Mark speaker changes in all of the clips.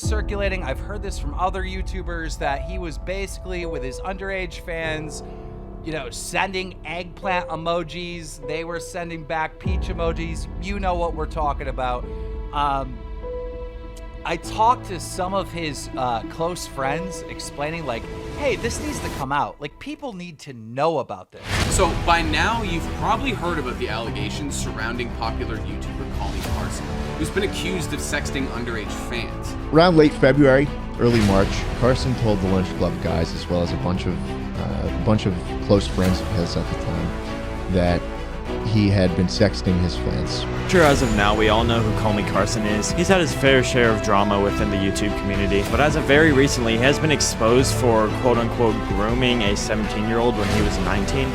Speaker 1: circulating, I've heard this from other YouTubers, that he was basically with his underage fans, you know, sending eggplant emojis. They were sending back peach emojis. You know what we're talking about. I talked to some of his close friends explaining, like, hey, this needs to come out. Like, people need to know about this.
Speaker 2: So by now, you've probably heard about the allegations surrounding popular YouTuber CallMeCarson, who's been accused of sexting underage fans.
Speaker 3: Around late February, early March, Carson told the Lunch Club guys, as well as a bunch of close friends of his at the time, that he had been sexting his fans.
Speaker 4: Sure, as of now, we all know who CallMeCarson is. He's had his fair share of drama within the YouTube community, but as of very recently, he has been exposed for quote-unquote grooming a 17-year-old when he was 19.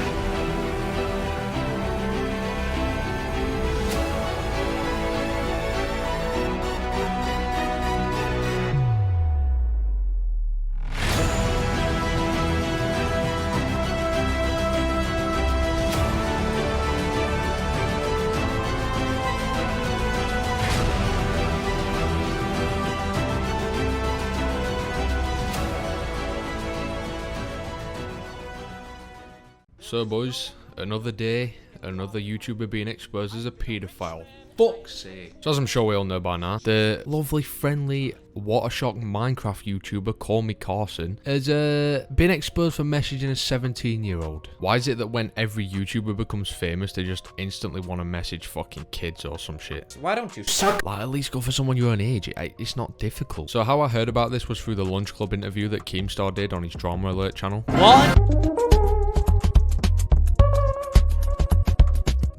Speaker 5: So boys, another day, another YouTuber being exposed as a paedophile. Fuck's sake. So as I'm sure we all know by now, the lovely, friendly, watershock Minecraft YouTuber CallMeCarson has been exposed for messaging a 17-year-old. Why is it that when every YouTuber becomes famous, they just instantly want to message fucking kids or some shit?
Speaker 6: Why don't you suck?
Speaker 5: Like, at least go for someone your own age. It's not difficult. So how I heard about this was through the Lunch Club interview that Keemstar did on his Drama Alert channel.
Speaker 6: What?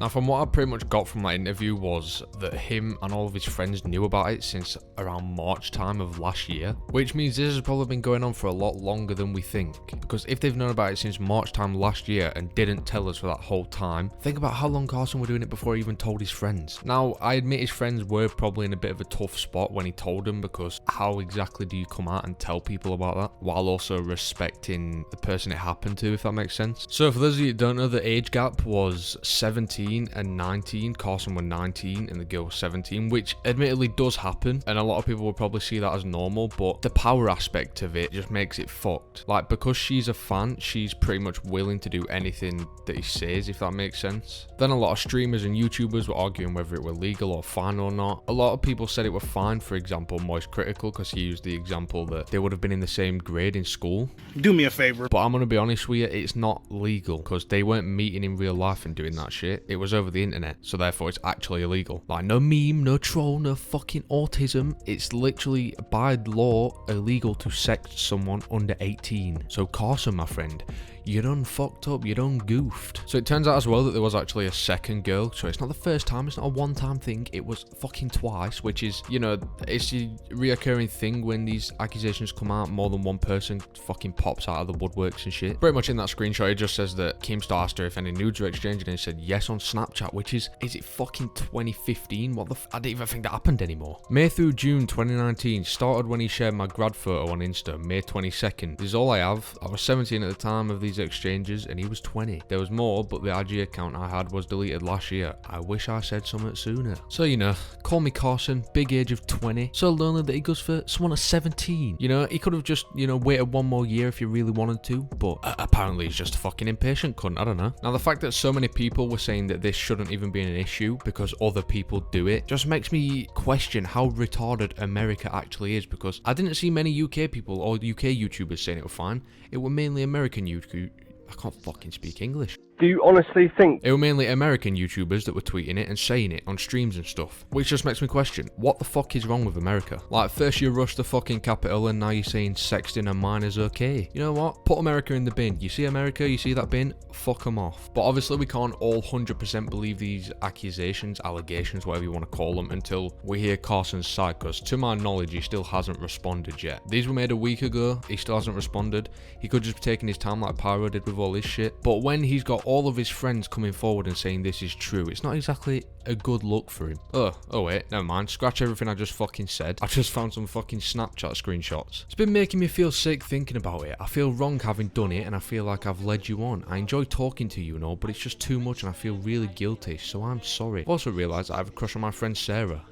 Speaker 5: Now, from what I pretty much got from that interview was that him and all of his friends knew about it since around March time of last year, which means this has probably been going on for a lot longer than we think. Because if they've known about it since March time last year and didn't tell us for that whole time, think about how long Carson were doing it before he even told his friends. Now, I admit his friends were probably in a bit of a tough spot when he told them, because how exactly do you come out and tell people about that while also respecting the person it happened to, if that makes sense? So for those of you who don't know, the age gap was 17 and 19. Carson were 19 and the girl was 17, which admittedly does happen, and a lot of people would probably see that as normal, but the power aspect of it just makes it fucked. Like, because she's a fan, she's pretty much willing to do anything that he says, if that makes sense. Then a lot of streamers and YouTubers were arguing whether it were legal or fine or not. A lot of people said it were fine, for example Moist Critical, because he used the example that they would have been in the same grade in school.
Speaker 7: Do me a favor.
Speaker 5: But I'm gonna be honest with you, it's not legal, because they weren't meeting in real life and doing that shit. It was over the internet, so therefore it's actually illegal. Like, no meme, no troll, no fucking autism. It's literally by law illegal to sext someone under 18. So Carson, my friend, you done fucked up, you done goofed. So it turns out as well that there was actually a second girl. So it's not the first time, it's not a one-time thing, it was fucking twice, which is, you know, it's a reoccurring thing when these accusations come out. More than one person fucking pops out of the woodworks and shit. Pretty much in that screenshot, it just says that Keemstar asked her if any nudes were exchanged, and he said yes on Snapchat, which is it fucking 2015? What the I didn't even think that happened anymore. May through June 2019 started when he shared my grad photo on Insta, May 22nd. This is all I have. I was 17 at the time of these exchanges and he was 20. There was more, but the IG account I had was deleted last year. I wish I said something sooner. So, you know, CallMeCarson, big age of 20, so lonely that he goes for someone at 17. You know, he could have just, you know, waited one more year if he really wanted to, but apparently he's just a fucking impatient cunt. I don't know. Now, the fact that so many people were saying that this shouldn't even be an issue because other people do it just makes me question how retarded America actually is, because I didn't see many UK people or UK YouTubers saying it was fine. It were mainly American YouTube. I can't fucking speak English.
Speaker 8: Do you honestly think?
Speaker 5: It were mainly American YouTubers that were tweeting it and saying it on streams and stuff, which just makes me question, what the fuck is wrong with America? Like, first you rush the fucking Capitol and now you're saying sexting and mine is okay. You know what? Put America in the bin. You see America, you see that bin? Fuck them off. But obviously we can't all 100% believe these accusations, allegations, whatever you want to call them, until we hear Carson's side, because to my knowledge he still hasn't responded yet. These were made a week ago, he still hasn't responded. He could just be taking his time like Pyro did with all this shit. But when he's got all of his friends coming forward and saying this is true, it's not exactly a good look for him. Oh wait, never mind. Scratch everything I just fucking said. I just found some fucking Snapchat screenshots. It's been making me feel sick thinking about it. I feel wrong having done it and I feel like I've led you on. I enjoy talking to you and all, but it's just too much and I feel really guilty, so I'm sorry. I've also realised I have a crush on my friend Sarah.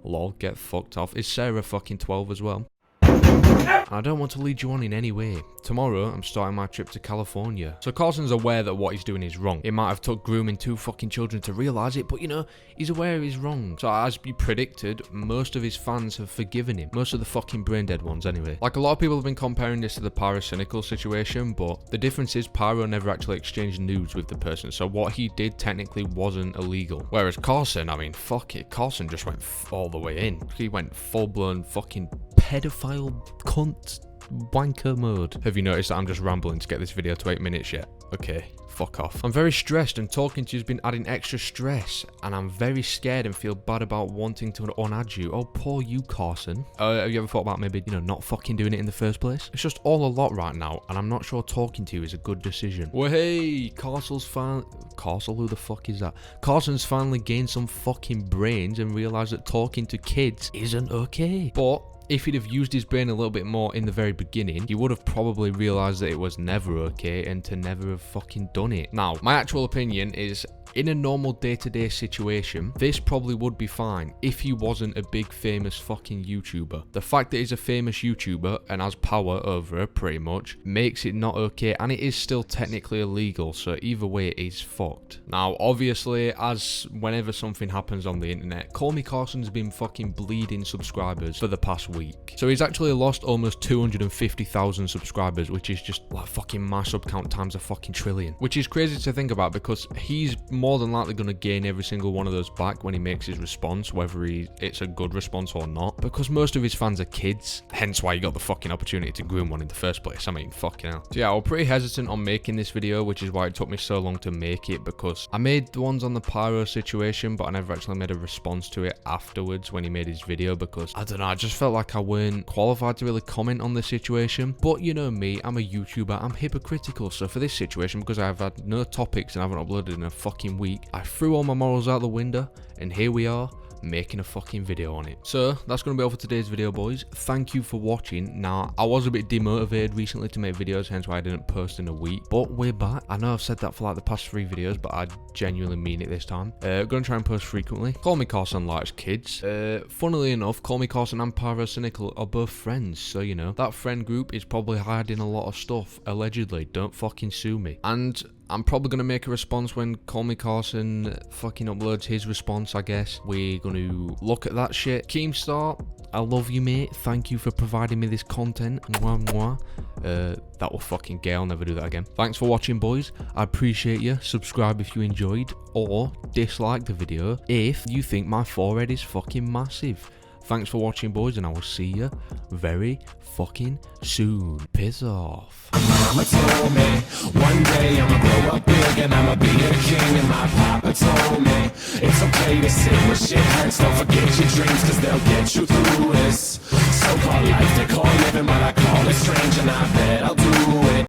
Speaker 5: Lol, get fucked off. Is Sarah fucking 12 as well? I don't want to lead you on in any way. Tomorrow, I'm starting my trip to California. So Carson's aware that what he's doing is wrong. It might have took grooming 2 fucking children to realise it, but you know, he's aware he's wrong. So as we predicted, most of his fans have forgiven him. Most of the fucking brain dead ones anyway. Like, a lot of people have been comparing this to the Pyro-Cynical situation, but the difference is Pyro never actually exchanged nudes with the person, so what he did technically wasn't illegal. Whereas Carson, I mean, fuck it, Carson just went all the way in. He went full-blown fucking pedophile cunt wanker mode. Have you noticed that I'm just rambling to get this video to 8 minutes yet? Okay, fuck off. I'm very stressed and talking to you's been adding extra stress, and I'm very scared and feel bad about wanting to unadd you. Oh, poor you, Carson. Have you ever thought about maybe, you know, not fucking doing it in the first place? It's just all a lot right now, and I'm not sure talking to you is a good decision. Well, hey, Carson's who the fuck is that? Carson's finally gained some fucking brains and realised that talking to kids isn't okay. But if he'd have used his brain a little bit more in the very beginning, he would have probably realised that it was never okay and to never have fucking done it. Now, my actual opinion is, in a normal day-to-day situation, this probably would be fine if he wasn't a big famous fucking YouTuber. The fact that he's a famous YouTuber and has power over her pretty much makes it not okay, and it is still technically illegal, so either way it is fucked. Now, obviously, as whenever something happens on the internet, CallMeCarson's been fucking bleeding subscribers for the past week. So he's actually lost almost 250,000 subscribers, which is just like fucking my sub count times a fucking trillion. Which is crazy to think about, because he's more than likely going to gain every single one of those back when he makes his response, whether it's a good response or not, because most of his fans are kids, hence why he got the fucking opportunity to groom one in the first place. I mean, fucking hell. So yeah, I was pretty hesitant on making this video, which is why it took me so long to make it, because I made the ones on the Pyro situation, but I never actually made a response to it afterwards when he made his video, because I don't know, I just felt like I weren't qualified to really comment on the situation. But you know me, I'm a YouTuber, I'm hypocritical, so for this situation, because I've had no topics and I haven't uploaded in a fucking week, I threw all my morals out the window, and here we are, making a fucking video on it. So that's going to be all for today's video, boys. Thank you for watching. Now, I was a bit demotivated recently to make videos, hence why I didn't post in a week, but we're back. I know I've said that for like the past 3 videos, but I genuinely mean it this time. Gonna try and post frequently. CallMeCarson likes kids. Funnily enough, CallMeCarson and Pyro-Cynical are both friends, so you know, that friend group is probably hiding a lot of stuff, allegedly. Don't fucking sue me. And I'm probably going to make a response when CallMeCarson fucking uploads his response, I guess. We're going to look at that shit. Keemstar, I love you, mate. Thank you for providing me this content. Mwah, mwah. That was fucking gay. I'll never do that again. Thanks for watching, boys. I appreciate you. Subscribe if you enjoyed, or dislike the video if you think my forehead is fucking massive. Thanks for watching, boys, and I will see you very fucking soon. Piss off.
Speaker 6: Mama told me one day I'ma grow up big and I'ma be a king, and my papa told me it's okay to sit where shit hurts. Don't forget your dreams, cause they'll get you through this so-called life they call living, but I call